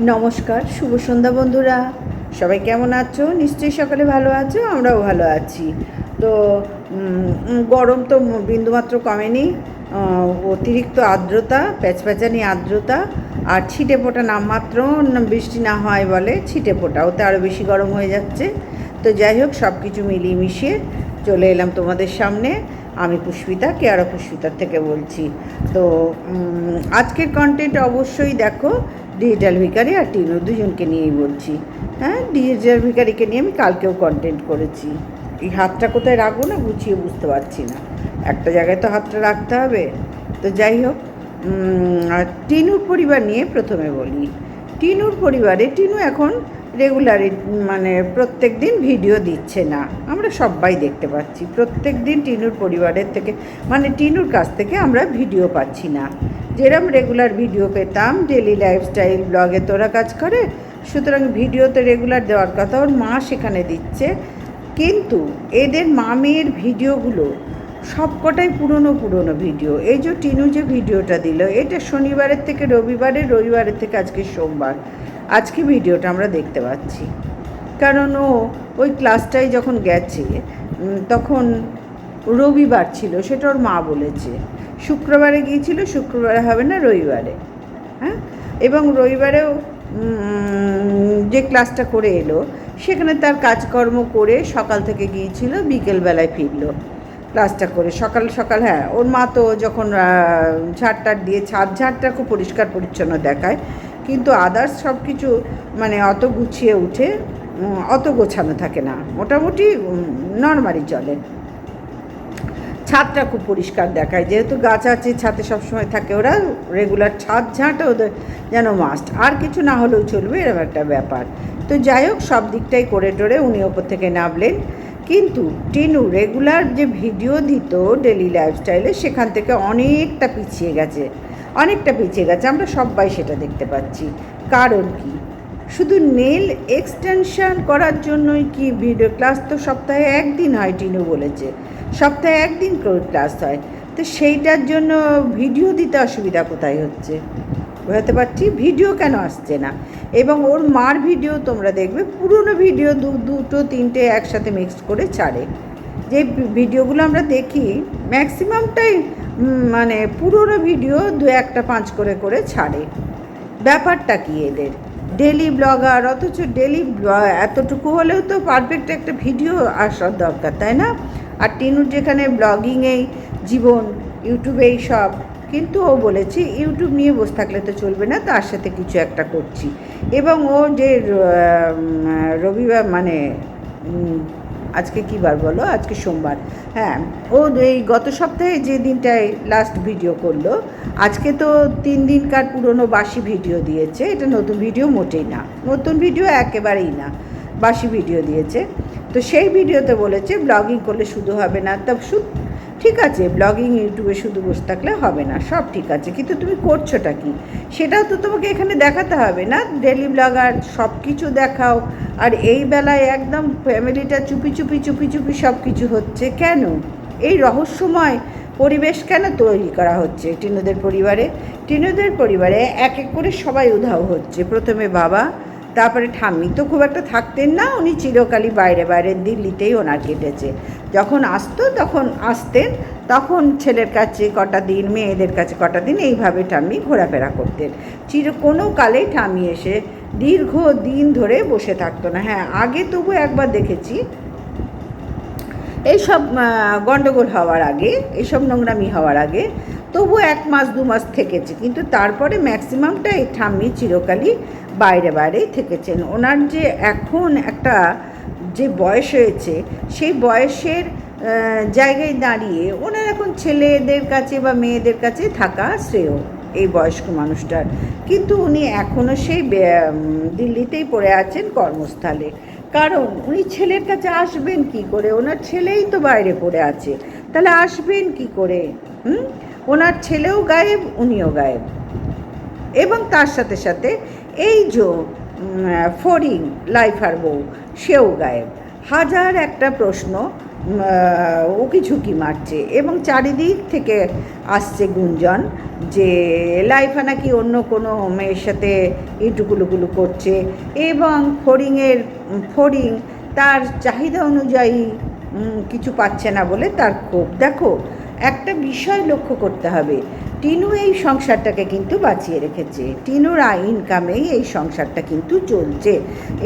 নমস্কার, শুভ সন্ধ্যা বন্ধুরা। সবাই কেমন আছো? নিশ্চয়ই সকালে ভালো আছো, আমরাও ভালো আছি। তো গরম তো বিন্দুমাত্র কমেনি। অতিরিক্ত আর্দ্রতা, প্যাচপ্যাচানি আর্দ্রতা আর ছিটে ফোটা নামমাত্র বৃষ্টি না হয় বলে ছিটে ফোটা, ওতে আরও বেশি গরম হয়ে যাচ্ছে। তো যাই হোক, সব কিছু মিলিয়ে মিশিয়ে চলে এলাম তোমাদের সামনে। আমি পুষ্পিতা, কেয়ারা পুষ্পিতার থেকে বলছি। তো আজকের কন্টেন্ট অবশ্যই দেখো, ডিজিটাল ভিখারি আর টিনু দুজনকে নিয়েই বলছি। হ্যাঁ, ডিজিটাল ভিখারিকে নিয়ে আমি কালকেও কন্টেন্ট করেছি। এই হাতটা কোথায় রাখবো না গুছিয়ে বুঝতে পারছি না, একটা জায়গায় তো হাতটা রাখতে হবে। তো যাই হোক, টিনুর পরিবার নিয়ে প্রথমে বলি। টিনুর পরিবারে টিনু এখন রেগুলারই মানে প্রত্যেক দিন ভিডিও দিচ্ছে না, আমরা সবাই দেখতে পাচ্ছি। প্রত্যেক দিন টিনুর পরিবারের থেকে মানে টিনুর কাছ থেকে আমরা ভিডিও পাচ্ছি না। যেরকম রেগুলার ভিডিও পেতাম, ডেলি লাইফস্টাইল ব্লগে তোরা কাজ করে, সুতরাং ভিডিওতে রেগুলার দেওয়ার কথা, ওর মা সেখানে দিচ্ছে। কিন্তু এদের মা মেয়ের ভিডিওগুলো সবকটাই পুরনো ভিডিও। এই যে টিনু যে ভিডিওটা দিল, এটা শনিবারের থেকে রবিবারের, রবিবারের থেকে আজকে সোমবার, আজকে ভিডিওটা আমরা দেখতে পাচ্ছি। কারণ ও ওই ক্লাসটায় যখন গেছে তখন রবিবার ছিল, সেটা ওর মা বলেছে। শুক্রবারে গিয়েছিল, শুক্রবারে হবে না, রবিবারে। হ্যাঁ, এবং রবিবারেও যে ক্লাসটা করে এলো, সেখানে তার কাজকর্ম করে সকাল থেকে গিয়েছিল, বিকেলবেলায় ফিরলো ক্লাসটা করে। সকাল সকাল, হ্যাঁ, ওর মা তো যখন ঝাড়টার দিয়ে ঝাড়টা খুব পরিষ্কার পরিচ্ছন্ন দেখায়, কিন্তু আদার্স সব কিছু মানে অত গুছিয়ে উঠে অত গোছানো থাকে না, মোটামুটি নর্মালি চলে। ছাদটা খুব পরিষ্কার দেখায়, যেহেতু গাছ আছে, ছাদে সবসময় থাকে ওরা, রেগুলার ছাদ ঝাঁটা ওদের যেন মাস্ট, আর কিছু না হলেও চলবে, এরকম একটা ব্যাপার। তো যাই হোক, সব দিকটাই করে টোরে উনি ওপর থেকে নামলেন। কিন্তু টিনু রেগুলার যে ভিডিও দিত ডেলি লাইফস্টাইলে, সেখান থেকে অনেকটা পিছিয়ে গেছে, আমরা সবাই সেটা দেখতে পাচ্ছি। কারণ কি, শুধু নেল এক্সটেনশন করার জন্যই কি ভিডিও ক্লাস? তো সপ্তাহে একদিন হয়, টিনু বলেছে সপ্তাহে একদিন করে ক্লাস হয়। তো সেইটার জন্য ভিডিও দিতে অসুবিধা কোথায় হচ্ছে? বোঝাতে পারছি, ভিডিও কেন আসছে না? এবং ওর মার ভিডিও তোমরা দেখবে, পুরনো ভিডিও দুটো তিনটে একসাথে মিক্সড করে ছাড়ে। যে ভিডিওগুলো আমরা দেখি ম্যাক্সিমামটাই মানে পুরনো ভিডিও, দু একটা পাঁচ করে ছাড়ে। ব্যাপারটা কি এদের? ডেলি ব্লগার, অথচ ডেলি এতটুকু হলেও তো পারফেক্ট একটা ভিডিও আসার দরকার, তাই না? আর টিনুর যেখানে ব্লগিংয়েই জীবন, ইউটিউবেই সব, কিন্তু ও বলেছে ইউটিউব নিয়ে বসে থাকলে তো চলবে না, তার সাথে কিছু একটা করছি। এবং ও যে রবিবার মানে আজকে কী বার বলো, আজকে সোমবার, হ্যাঁ, ও এই গত সপ্তাহে যে দিনটায় লাস্ট ভিডিও করলো, আজকে তো 3 দিনকার পুরনো বাসি ভিডিও দিয়েছে। এটা নতুন ভিডিও মোটেই না, নতুন ভিডিও একেবারেই না, বাসি ভিডিও দিয়েছে। তো সেই ভিডিওতে বলেছে ব্লগিং করলে শুধু হবে না। তা ঠিক আছে, ব্লগিং ইউটিউবে শুধু বসে থাকলে হবে না, সব ঠিক আছে, কিন্তু তুমি করছোটা কি সেটাও তো তোমাকে এখানে দেখাতে হবে না? ডেলি ব্লগার সব কিছু দেখাও, আর এই বেলায় একদম ফ্যামিলিটা চুপি চুপি সব কিছু হচ্ছে কেন? এই রহস্যময় পরিবেশ কেন তৈরি করা হচ্ছে টিনুদের পরিবারে এক এক করে সবাই উধাও হচ্ছে। প্রথমে বাবা, তারপরে ঠাম্মি তো খুব একটা থাকতেন না, উনি চিরকালই বাইরে দিল্লিতেই ওনার কেটেছে। যখন আসতেন তখন ছেলের কাছে কটা দিন, মেয়েদের কাছে কটা দিন, এইভাবে ঠাম্মি ঘোরাফেরা করতেন। কোনো কালেই ঠাম্মি এসে দীর্ঘ দিন ধরে বসে থাকতো না। হ্যাঁ, আগে তবু একবার দেখেছি, এইসব গণ্ডগোল হওয়ার আগে, এইসব নোংরামি হওয়ার আগে তবু 1 মাস 2 মাস থেকেছে, কিন্তু তারপরে ম্যাক্সিমামটাই ঠাম্মি চিরকালই বাইরেই থেকেছেন। ওনার যে এখন একটা যে বয়স হয়েছে, সেই বয়সের জায়গায় দাঁড়িয়ে ওনার এখন ছেলেদের কাছে বা মেয়েদের কাছে থাকা শ্রেয় এই বয়স্ক মানুষটার। কিন্তু উনি এখনও সেই দিল্লিতেই পড়ে আছেন কর্মস্থলে। কারণ উনি ছেলের কাছে আসবেন কি করে? ওনার ছেলেই তো বাইরে পড়ে আছে, তাহলে আসবেন কি করে? ওনার ছেলেও গায়েব, উনিও গায়েব, এবং তার সাথে সাথে এই যে ফড়িং লাইফার বউ, সেও গায়েব। হাজার একটা প্রশ্ন উকি ঝুঁকি মারছে এবং চারিদিক থেকে আসছে গুঞ্জন যে লাইফা নাকি অন্য কোনো মেয়ের সাথে ইটুকুলুকুলু করছে এবং ফড়িং তার চাহিদা অনুযায়ী কিছু পাচ্ছে না বলে তার ক্ষোভ। দেখো, একটা বিষয় লক্ষ্য করতে হবে, টিনু এই সংসারটাকে কিন্তু বাঁচিয়ে রেখেছে, টিনুর ইনকামেই এই সংসারটা কিন্তু চলছে।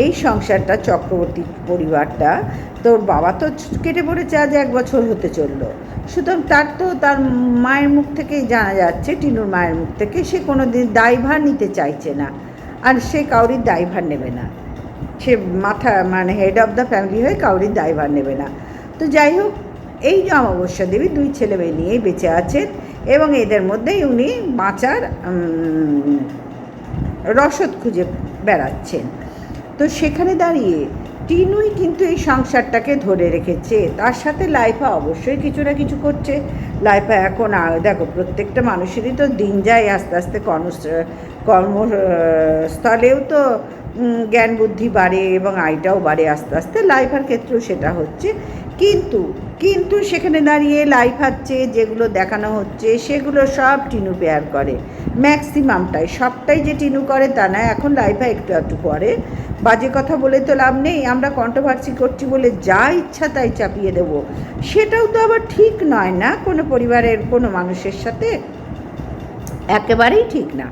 এই সংসারটা চক্রবর্তী পরিবারটা, তোর বাবা তো কেটে পড়েছে আজ 1 বছর হতে চললো, সুতরাং তার মায়ের মুখ থেকেই জানা যাচ্ছে, টিনুর মায়ের মুখ থেকে, সে কোনো দিন দায়ভার নিতে চাইছে না, আর সে কাউরির দায়ভার নেবে না, সে মানে হেড অফ দ্য ফ্যামিলি হয়ে কাউরির দায়ভার নেবে না। তো যাই হোক, এই যে অমাবস্যা দেবী 2 ছেলে মেয়ে নিয়েই বেঁচে আছেন এবং এদের মধ্যেই উনি বাঁচার রসদ খুঁজে বেড়াচ্ছেন। তো সেখানে দাঁড়িয়ে টিনুই কিন্তু এই সংসারটাকে ধরে রেখেছে, তার সাথে লাইফা অবশ্যই কিছু না কিছু করছে। লাইফা এখন দেখো, প্রত্যেকটা মানুষেরই তো দিন যায় আস্তে আস্তে, কর্মস্থলেও তো জ্ঞান বুদ্ধি বাড়ে এবং আয়টাও বাড়ে আস্তে আস্তে, লাইফার ক্ষেত্রেও সেটা হচ্ছে। কিন্তু সেখানে দাঁড়িয়ে লাইফাচ্ছে যেগুলো দেখানো হচ্ছে সেগুলো সব টিনু পেয়ার করে, ম্যাক্সিমামটাই, সবটাই যে টিনু করে তা নয়। এখন লাইফা একটু করে, বাজে কথা বলে তো লাভ নেই, আমরা কন্ট্রোভার্সি করছি বলে যা ইচ্ছা তাই চাপিয়ে দেব, সেটাও তো আবার ঠিক নয় না, কোনো পরিবারের কোনো মানুষের সাথে, একেবারেই ঠিক না।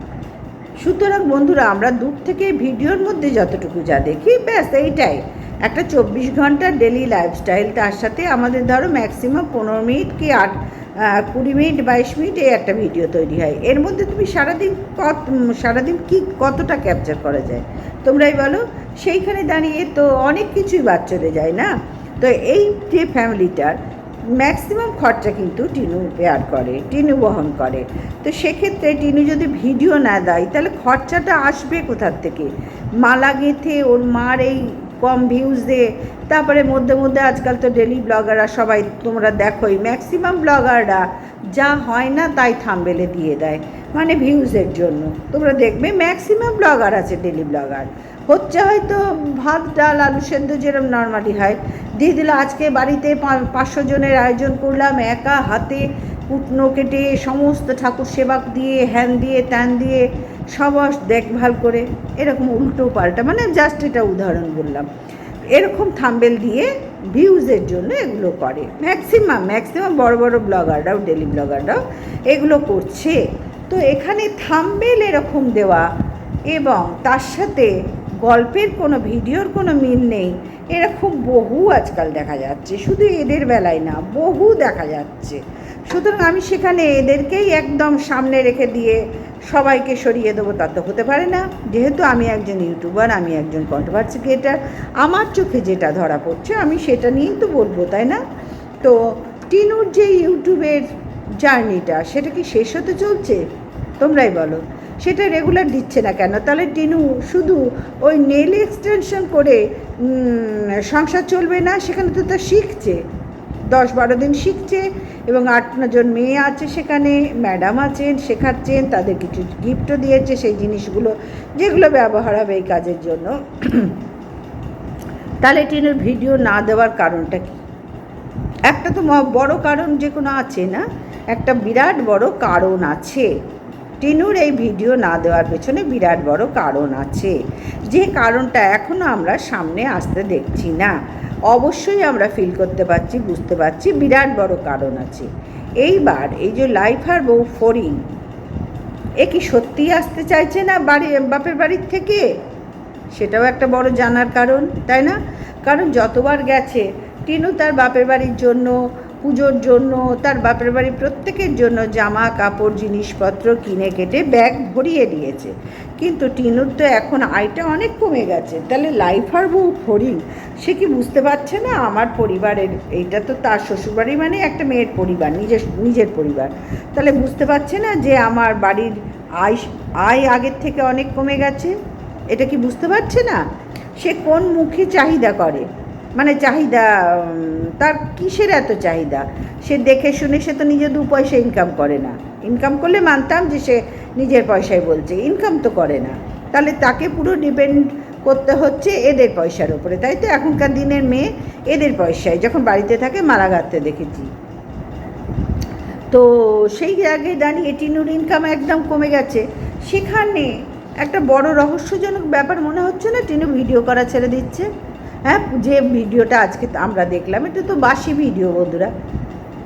সুতরাং বন্ধুরা, আমরা দূর থেকে ভিডিওর মধ্যে যতটুকু যা দেখি, ব্যাস এইটাই একটা 24 ঘন্টার ডেলি লাইফস্টাইল, তার সাথে আমাদের ধরো ম্যাক্সিমাম 15 মিনিট কি 20 মিনিট 22 মিনিট এই একটা ভিডিও তৈরি হয়। এর মধ্যে তুমি সারাদিন কি কতটা ক্যাপচার করা যায় তোমরাই বলো। সেইখানে দাঁড়িয়ে তো অনেক কিছুই বাদ চলে যায় না। তো এই যে ফ্যামিলিটার ম্যাক্সিমাম খরচা কিন্তু টিনু বেয়ার করে, টিনু বহন করে। তো সেক্ষেত্রে টিনু যদি ভিডিও না দেয় তাহলে খরচাটা আসবে কোথার থেকে? মালা গেঁথে ওর মার এই কম ভিউজ দিয়ে, তারপরে মধ্যে মধ্যে আজকাল তো ডেলি ব্লগাররা সবাই তোমরা দেখোই, ম্যাক্সিমাম ব্লগাররা যা হয় না তাই থাম্বনেলে দিয়ে দেয়, মানে ভিউজের জন্য। তোমরা দেখবে ম্যাক্সিমাম ব্লগার আছে, ডেলি ব্লগার হচ্ছে হয়তো ভাত ডাল আলু সেদ্ধ যেরকম নর্মালি হয় দিয়ে দিল, আজকে বাড়িতে 500 জনের আয়োজন করলাম, একা হাতে কুটনো কেটে সমস্ত ঠাকুর সেবা দিয়ে, হ্যান দিয়ে ত্যান দিয়ে সব দেখভাল করে, এরকম উল্টো পাল্টা, মানে জাস্ট এটা উদাহরণ বললাম, এরকম থাম্বনেল দিয়ে ভিউজের জন্য এগুলো করে ম্যাক্সিমাম বড় বড় ব্লগাররাও, ডেলি ব্লগাররাও এগুলো করছে। তো এখানে থাম্বনেল এরকম দেওয়া এবং তার সাথে গল্পের কোনো ভিডিওর কোনো মিল নেই, এরকম বহু আজকাল দেখা যাচ্ছে, শুধু এদের বেলায় না, বহু দেখা যাচ্ছে। সুতরাং আমি সেখানে এদেরকেই একদম সামনে রেখে দিয়ে সবাইকে সরিয়ে দেবো তা তো হতে পারে না। যেহেতু আমি একজন ইউটিউবার, আমি একজন কন্ট্রোভার্সি ক্রিয়েটার, আমার চোখে যেটা ধরা পড়ছে আমি সেটা নিয়েই তো বলবো, তাই না? তো টিনুর যে ইউটিউবের জার্নিটা, সেটা কি শেষ হতে চলছে? তোমরাই বলো, সেটা রেগুলার দিচ্ছে না কেন? তাহলে টিনু শুধু ওই নেল এক্সটেনশন করে সংসার চলবে না, সেখানে তো তা শিখছে, 10-12 দিন শিখছে এবং 8-9 জন মেয়ে আছে সেখানে, ম্যাডাম আছেন, শেখাচ্ছেন, তাদের কিছু গিফটও দিয়েছে, সেই জিনিসগুলো যেগুলো ব্যবহার হবে এই কাজের জন্য। তাহলে টিনুর ভিডিও না দেওয়ার কারণটা কি? একটা তো বড় কারণ যে কোনো আছে না, একটা বিরাট বড় কারণ আছে। টিনুর এই ভিডিও না দেওয়ার পেছনে বিরাট বড় কারণ আছে, যে কারণটা এখনও আমরা সামনে আসতে দেখছি না। অবশ্যই আমরা ফিল করতে পারছি, বুঝতে পারছি বিরাট বড় কারণ আছে। এইবার এই যে লাইফার বউ ফড়িং, এ কি সত্যিই আসতে চাইছে না বাপের বাড়ির থেকে? সেটাও একটা বড় জানার কারণ, তাই না? কারণ যতবার গেছে টিনু তার বাপের বাড়ির জন্য, পুজোর জন্য, তার বাপের বাড়ির প্রত্যেকের জন্য জামা কাপড় জিনিসপত্র কিনে কেটে ব্যাগ ভরিয়ে দিয়েছে, কিন্তু টিনুর তো এখন আয়টা অনেক কমে গেছে। তাহলে লাইফার বউ ফড়িং, সে কি বুঝতে পারছে না আমার পরিবারের, এইটা তো তার শ্বশুরবাড়ি, মানে একটা মেয়ের পরিবার, নিজের পরিবার, তাহলে বুঝতে পারছে না যে আমার বাড়ির আয় আগের থেকে অনেক কমে গেছে? এটা কি বুঝতে পারছে না? সে কোন মুখে চাহিদা করে, মানে চাহিদা তার কিসের এত চাহিদা? সে দেখে শুনে, সে তো নিজে 2 পয়সা ইনকাম করে না, ইনকাম করলে মানতাম যে সে নিজের পয়সায় বলছে, ইনকাম তো করে না। তাহলে তাকে পুরো ডিপেন্ড করতে হচ্ছে এদের পয়সার ওপরে, তাই তো? এখনকার দিনের মেয়ে এদের পয়সায় যখন বাড়িতে থাকে মালা গাঁথতে দেখেছি। তো সেই জায়গায় দাঁড়িয়ে টিনুর ইনকাম একদম কমে গেছে। সেখানে একটা বড় রহস্যজনক ব্যাপার মনে হচ্ছে না টিনু ভিডিও করা ছেড়ে দিচ্ছে? হ্যাঁ, যে ভিডিওটা আজকে আমরা দেখলাম এটা তো বাসি ভিডিও বন্ধুরা।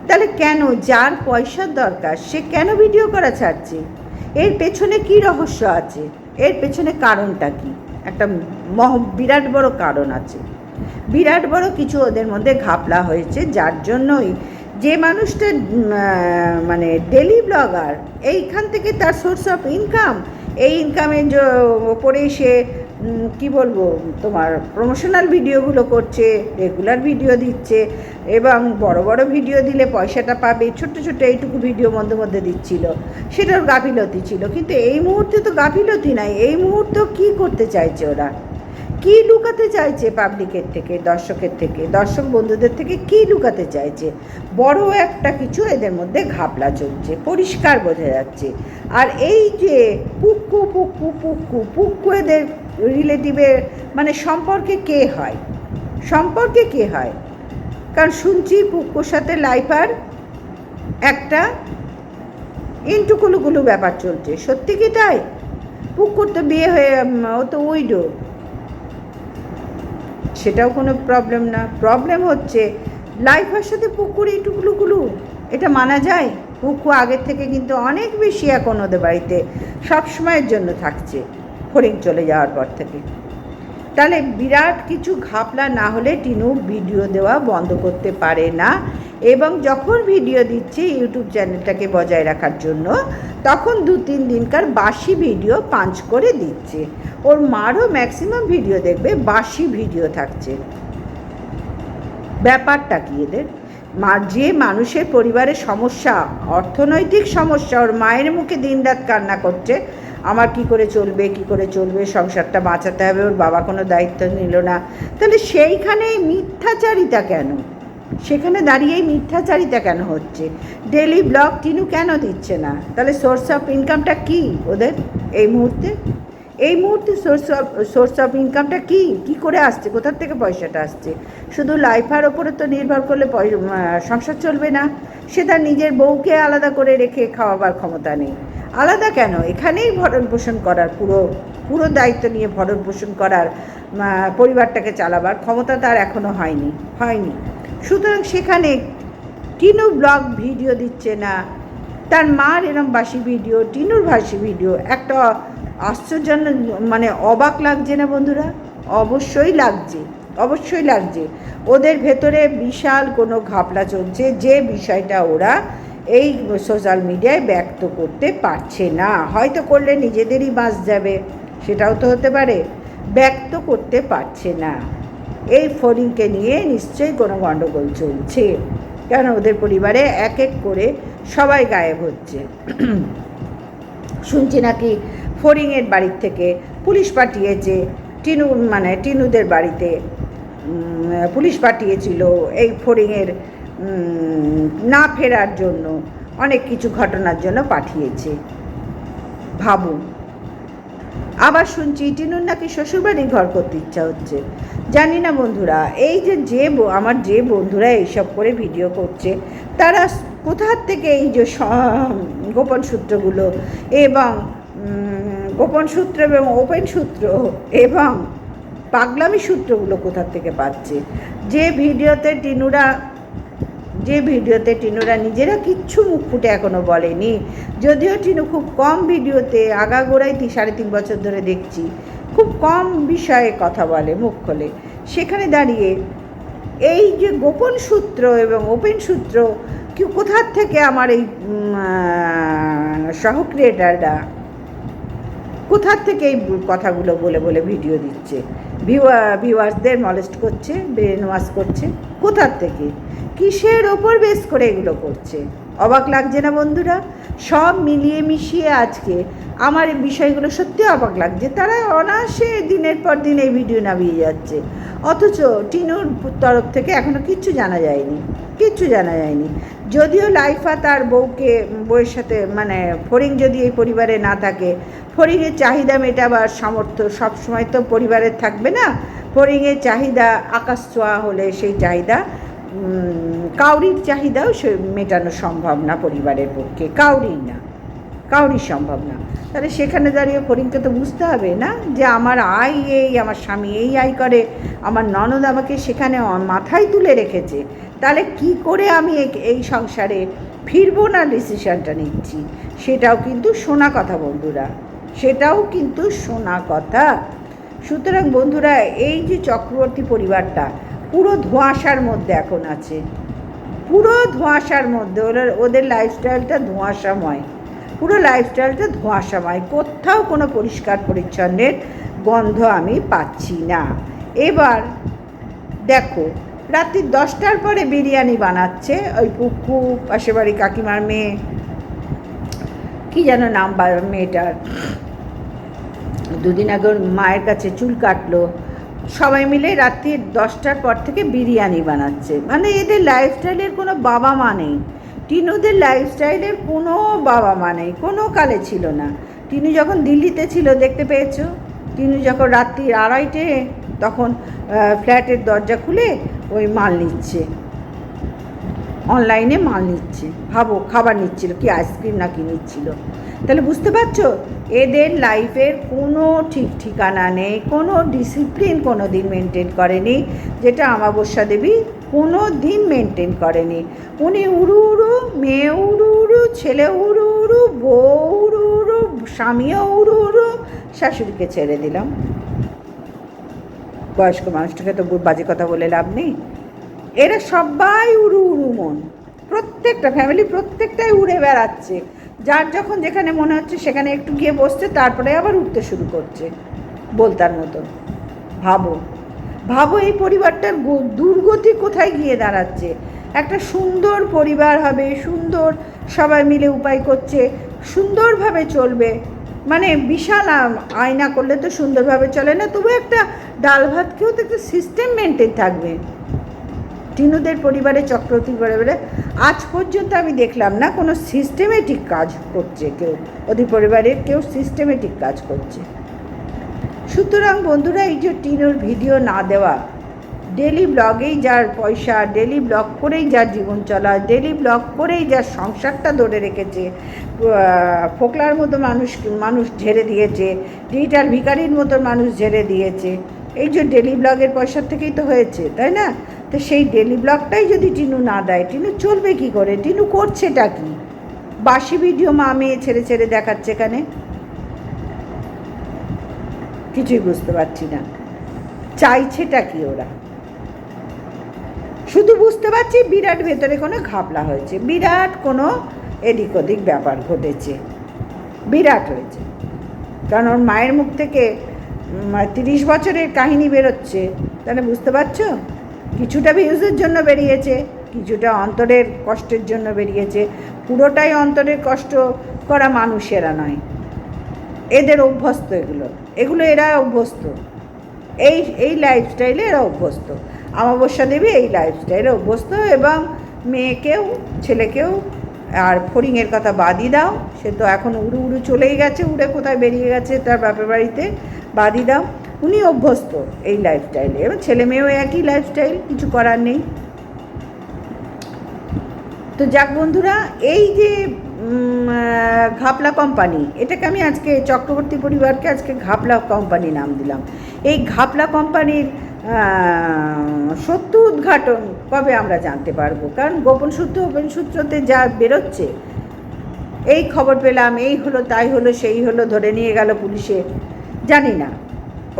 তাহলে কেন, যার পয়সার দরকার সে কেন ভিডিও করা ছাড়ছে? এর পেছনে কি রহস্য আছে? এর পেছনে কারণটা কি? একটা বিরাট বড় কারণ আছে, বিরাট বড় কিছু ওদের মধ্যে ঘাপলা হয়েছে, যার জন্যই যে মানুষটা মানে ডেলি ব্লগার, এইখান থেকে তার সোর্স অফ ইনকাম, এই ইনকামের ওপরে সে কি বলবো তোমার প্রমোশনাল ভিডিওগুলো করছে, রেগুলার ভিডিও দিচ্ছে, এবং বড় বড় ভিডিও দিলে পয়সাটা পাবে, ছোট্ট ছোট্ট এইটুকু ভিডিও মধ্যে মধ্যে দিচ্ছিল, সেটার গাফিলতি ছিল। কিন্তু এই মুহূর্তে তো গাফিলতি নাই, এই মুহূর্তে কী করতে চাইছে ওরা? কী লুকাতে চাইছে পাবলিকের থেকে, দর্শকের থেকে, দর্শক বন্ধুদের থেকে কী লুকাতে চাইছে? বড় একটা কিছু এদের মধ্যে ঘাপলা চলছে, পরিষ্কার বোঝা যাচ্ছে। আর এই যে পুক্কু পুক্কু পুক্কু পুক্কু এদের রিলেটিভের মানে সম্পর্কে কে হয়? সম্পর্কে কে হয়? কারণ শুনছি পুক্কুর সাথে লাইফার একটা ইন্টুকুলুকুলু ব্যাপার চলছে, সত্যি কি তাই? পুক্কুর তো বিয়ে হয়ে ও তো উইডো, সেটাও কোনো প্রবলেম না। প্রবলেম হচ্ছে লাইফের সাথে পুকুর এইটুকুলুকুলু, এটা মানা যায়? পুকু আগের থেকে কিন্তু অনেক বেশি এখন ওদের বাড়িতে সবসময়ের জন্য থাকছে, ফড়িং চলে যাওয়ার পর থেকে। তাহলে বিরাট কিছু ঘাপলা না হলে টিনু ভিডিও দেওয়া বন্ধ করতে পারে না, এবং যখন ভিডিও দিচ্ছে ইউটিউব চ্যানেলটাকে বজায় রাখার জন্য, তখন 2-3 দিনকার বাসি ভিডিও পাঞ্চ করে দিচ্ছে। ওর মারও ম্যাক্সিমাম ভিডিও দেখবে বাসি ভিডিও থাকছে। ব্যাপারটা কি এদের? যে মানুষের পরিবারের সমস্যা, অর্থনৈতিক সমস্যা, ওর মায়ের মুখে দিনরাত কান্না করছে, আমার কি করে চলবে, কি করে চলবে, সংসারটা বাঁচাতে হবে, ওর বাবা কোনো দায়িত্ব নিল না। তাহলে সেইখানে মিথ্যাচারিতা কেন? সেখানে দাঁড়িয়েই মিথ্যাচারিতা কেন হচ্ছে? ডেলি ব্লগ টিনু কেন দিচ্ছে না? তাহলে সোর্স অফ ইনকামটা কি ওদের এই মুহূর্তে? এই মুহূর্তে সোর্স অফ ইনকামটা কি কি করে আসছে? কোথার থেকে পয়সাটা আসছে? শুধু লাইফার ওপরে তো নির্ভর করলে সংসার চলবে না। সে তার নিজের বউকে আলাদা করে রেখে খাওয়াবার ক্ষমতা নেই। আলাদা কেন, এখানেই ভরণ পোষণ করার, পুরো দায়িত্ব নিয়ে ভরণ পোষণ করার, পরিবারটাকে চালাবার ক্ষমতা তার এখনও হয়নি। সুতরাং সেখানে টিনু ব্লগ ভিডিও দিচ্ছে না, তার মার এরম বাসি ভিডিও, টিনুর বাসি ভিডিও, একটা আশ্চর্যজনক মানে অবাক লাগছে না বন্ধুরা? অবশ্যই লাগছে। ওদের ভেতরে বিশাল কোনো ঘাপলা চলছে, যে বিষয়টা ওরা এই সোশ্যাল মিডিয়ায় ব্যক্ত করতে পারছে না। হয়তো করলে নিজেদেরই বাস যাবে, সেটাও তো হতে পারে, ব্যক্ত করতে পারছে না। এই ফড়িংকে নিয়ে নিশ্চয়ই কোনো গণ্ডগোল চলছে, কেন ওদের পরিবারে এক এক করে সবাই গায়েব হচ্ছে। শুনছি নাকি ফড়িংয়ের বাড়ির থেকে পুলিশ পাঠিয়েছে, টিনুদের বাড়িতে পুলিশ পাঠিয়েছিল এই ফড়িংয়ের না ফেরার জন্য, অনেক কিছু ঘটনার জন্য পাঠিয়েছে। ভাবুন। আবার শুনছি টিনুর নাকি শ্বশুরবাড়ি ঘর করতে ইচ্ছা হচ্ছে। জানি না বন্ধুরা, এই আমার যে বন্ধুরা এইসব করে ভিডিও করছে, তারা কোথার থেকে এই যে গোপন সূত্রগুলো এবং ওপেন সূত্র এবং পাগলামি সূত্রগুলো কোথার থেকে পাচ্ছে? যে ভিডিওতে টিনুরা নিজেরা কিচ্ছু মুখ ফুটে এখনও বলেনি, যদিও টিনু খুব কম ভিডিওতে, আগাগোড়াই 3.5 বছর ধরে দেখছি, খুব কম বিষয়ে কথা বলে মুখ খোলে। সেখানে দাঁড়িয়ে এই যে গোপন সূত্র এবং ওপেন সূত্র কোথার থেকে আমার এই সহ ক্রিয়েটাররা কোথার থেকে এই কথাগুলো বলে বলে ভিডিও দিচ্ছে, ভিউয়ার্সদের মলেস্ট করছে, ব্রেন ওয়াশ করছে? কোথার থেকে, কিসের ওপর বেস করে এগুলো করছে? অবাক লাগছে না বন্ধুরা? সব মিলিয়ে মিশিয়ে আজকে আমার এই বিষয়গুলো সত্যি অবাক লাগছে। তারা অনায়াসে দিনের পর দিন এই ভিডিও নামিয়ে যাচ্ছে, অথচ টিনুর তরফ থেকে এখনও কিচ্ছু জানা যায়নি। যদিও লাইফা তার বউয়ের সাথে মানে ফড়িং যদি এই পরিবারে না থাকে, ফড়িংয়ের চাহিদা মেটাবার সামর্থ্য সবসময় তো পরিবারের থাকবে না। ফড়িংয়ের চাহিদা আকাশ ছোঁয়া হলে সেই চাহিদা কাউরির চাহিদাও মেটানো সম্ভব না পরিবারের পক্ষে, কাউরির সম্ভব না। তাহলে সেখানে দাঁড়িয়ে ফড়িংকে তো বুঝতে হবে না যে আমার আয় এই, আমার স্বামী এই আয় করে, আমার ননদ আমাকে সেখানে মাথায় তুলে রেখেছে, তাহলে কি করে আমি এই সংসারে ফিরবো না ডিসিশনটা নিচ্ছি। সেটাও কিন্তু শোনা কথা বন্ধুরা, সেটাও কিন্তু শোনা কথা। সুতরাং বন্ধুরা, এই যে চক্রবর্তী পরিবারটা পুরো ধোঁয়াশার মধ্যে এখন আছে, পুরো ধোঁয়াশার মধ্যে। ওদের লাইফস্টাইলটা ধোঁয়াশাময়, পুরো লাইফস্টাইলটা ধোঁয়াশাময়, কোথাও কোনো পরিষ্কার পরিচ্ছন্নের গন্ধ আমি পাচ্ছি না। এবার দেখো, রাত্রি 10টার পরে বিরিয়ানি বানাচ্ছে ওই পুকু, পাশের বাড়ি কাকিমার মেয়ে, কি যেন নাম মেয়েটার, দুদিন আগে মায়ের কাছে চুল কাটলো, সবাই মিলে রাত্রি 10টার পর থেকে বিরিয়ানি বানাচ্ছে। মানে এদের লাইফস্টাইলের কোনো বাবা মা নেই, টিনুদের লাইফস্টাইলের কোনো বাবা মা নেই, কোনো কালে ছিল না। টিনু যখন দিল্লিতে ছিল দেখতে পেয়েছো, টিনু যখন রাত্রি 2:30 তখন ফ্ল্যাটের দরজা খুলে ওই মাল নিচ্ছে, অনলাইনে মাল নিচ্ছে, ভাবো খাবার নিচ্ছিল, কি আইসক্রিম না কি নিচ্ছিল। তাহলে বুঝতে পারছো এদের লাইফের কোনো ঠিক ঠিকানা নেই, কোনো ডিসিপ্লিন কোনো দিন মেনটেন করেনি, যেটা অমাবস্যা দেবী কোনো দিন মেনটেন করেনি। উনি উড়ু উড়ু, মেয়ে উড়ু উড়ু, ছেলে উড়ু উড়ু, বউ উড়ু উড়ু, স্বামীও উড়ু উড়ু, শাশুড়িকে ছেড়ে দিলাম। বয়স্ক মানুষটাকে তো বাজে কথা বলে লাভ নেই। এরা সবাই উড়ু উড়ু মন, প্রত্যেকটা ফ্যামিলি প্রত্যেকটাই উড়ে বেড়াচ্ছে, যার যখন যেখানে মনে হচ্ছে সেখানে একটু গিয়ে বসছে, তারপরে আবার উঠতে শুরু করছে বলতার মতো। ভাবো এই পরিবারটার দুর্গতি কোথায় গিয়ে দাঁড়াচ্ছে। একটা সুন্দর পরিবার হবে, সুন্দর সবাই মিলে উপায় করছে, সুন্দরভাবে চলবে, মানে বিশাল আয়না করলে তো সুন্দরভাবে চলে না, তবু একটা ডাল ভাতকেও তো একটা সিস্টেম মেনটেন থাকবে। টিনুদের পরিবারে, চক্রবর্তী পরিবারে আজ পর্যন্ত আমি দেখলাম না কোনো সিস্টেমেটিক কাজ করছে কেউ, ওদের পরিবারের কেউ সিস্টেমেটিক কাজ করছে। সুতরাং বন্ধুরা, এই যে টিনুর ভিডিও না দেওয়া, ডেলি ব্লগেই যার পয়সা, ডেলি ব্লগ করেই যার জীবন চলা, ডেলি ব্লগ করেই যার সংসারটা ধরে রেখেছে, ফোকলার মতো মানুষ ঝেড়ে দিয়েছে, ডিজিটাল ভিখারির মতো মানুষ ঝেড়ে দিয়েছে, এই যে ডেলি ব্লগের পয়সার থেকেই তো হয়েছে, তাই না? তো সেই ডেলি ব্লগটাই যদি টিনু না দেয়, টিনু চলবে কি করে? টিনু করছেটা কি? বাসি ভিডিও মা মেয়ে ছেড়ে ছেড়ে দেখাচ্ছে এখানে, কিছুই বুঝতে পারছি না চাইছেটা কি ওরা। শুধু বুঝতে পারছি বিরাট ভেতরে কোনো ঘাপলা হয়েছে, বিরাট কোনো এদিক ওদিক ব্যাপার ঘটেছে, বিরাট হয়েছে। কারণ ওর মায়ের মুখ থেকে 30 বছরের কাহিনী বেরোচ্ছে, তাহলে বুঝতে পারছো কিছুটা ভিউজের জন্য বেরিয়েছে, কিছুটা অন্তরের কষ্টের জন্য বেরিয়েছে। পুরোটাই অন্তরের কষ্ট করা মানুষেরা নয়, এদের অভ্যস্ত, এগুলো এরা অভ্যস্ত, এই লাইফস্টাইলে এরা অভ্যস্ত। অমাবস্যা দেবী এই লাইফস্টাইলে অভ্যস্ত, এবং মেয়েকেও ছেলেকেও। আর ফড়িংয়ের কথা বাদই দাও, সে তো এখন উড়ু উড়ু চলেই গেছে, উড়ে কোথায় বেরিয়ে গেছে তার বাপের বাড়িতে, বাদই দাও। উনি অভ্যস্ত এই লাইফস্টাইলে, এবং ছেলে মেয়েও একই লাইফস্টাইল, কিছু করার নেই। তো যাক বন্ধুরা, এই যে ঘাপলা কোম্পানি, এটাকে আমি আজকে চক্রবর্তী পরিবারকে আজকে ঘাপলা কোম্পানি নাম দিলাম। এই ঘাপলা কোম্পানির সত্য উদ্ঘাটন কবে আমরা জানতে পারবো? কারণ গোপন সূত্রতে যা বেরোচ্ছে, এই খবর পেলাম, এই হলো, তাই হলো, সেই হলো, ধরে নিয়ে গেল পুলিশে, জানি না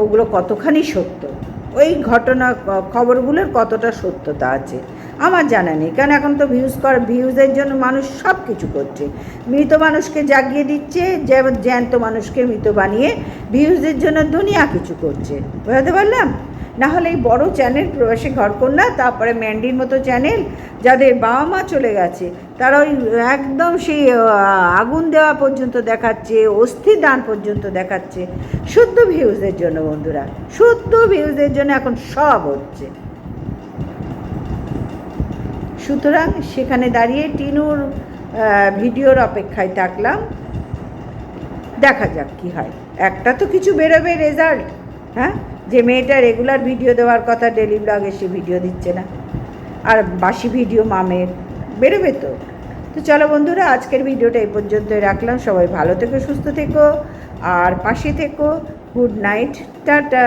ওগুলো কতখানি সত্য, ওই ঘটনা খবরগুলোর কতটা সত্যতা আছে আমার জানা নেই। কারণ এখন তো ভিউজের জন্য মানুষ সব কিছু করছে, মৃত মানুষকে জাগিয়ে দিচ্ছে, জ্যান্ত মানুষকে মৃত বানিয়ে ভিউজের জন্য দুনিয়া কিছু করছে, বুঝতে পারলাম? নাহলে এই বড়ো চ্যানেল প্রবাসী ঘরকন্যা, তারপরে ম্যান্ডির মতো চ্যানেল, যাদের বাবা মা চলে গেছে, তারা ওই একদম সেই আগুন দেওয়া পর্যন্ত দেখাচ্ছে, অস্থি দান পর্যন্ত দেখাচ্ছে, শুদ্ধ ভিউজের জন্য বন্ধুরা, শুদ্ধ ভিউজের জন্য এখন সব হচ্ছে, সুতরাং সেখানে দাঁড়িয়ে টিনুর ভিডিওর অপেক্ষায় থাকলাম, দেখা যাক কী হয়। একটা তো কিছু বেরোবে রেজাল্ট, হ্যাঁ, যে মেয়েটা রেগুলার ভিডিও দেওয়ার কথা ডেলি ব্লগে সে ভিডিও দিচ্ছে না, আর বাসি ভিডিও মামের বেরোবে তো। তো চলো বন্ধুরা, আজকের ভিডিওটা এই পর্যন্তই রাখলাম। সবাই ভালো থেকো, সুস্থ থেকো, আর পাশে থেকো। Good night, tata.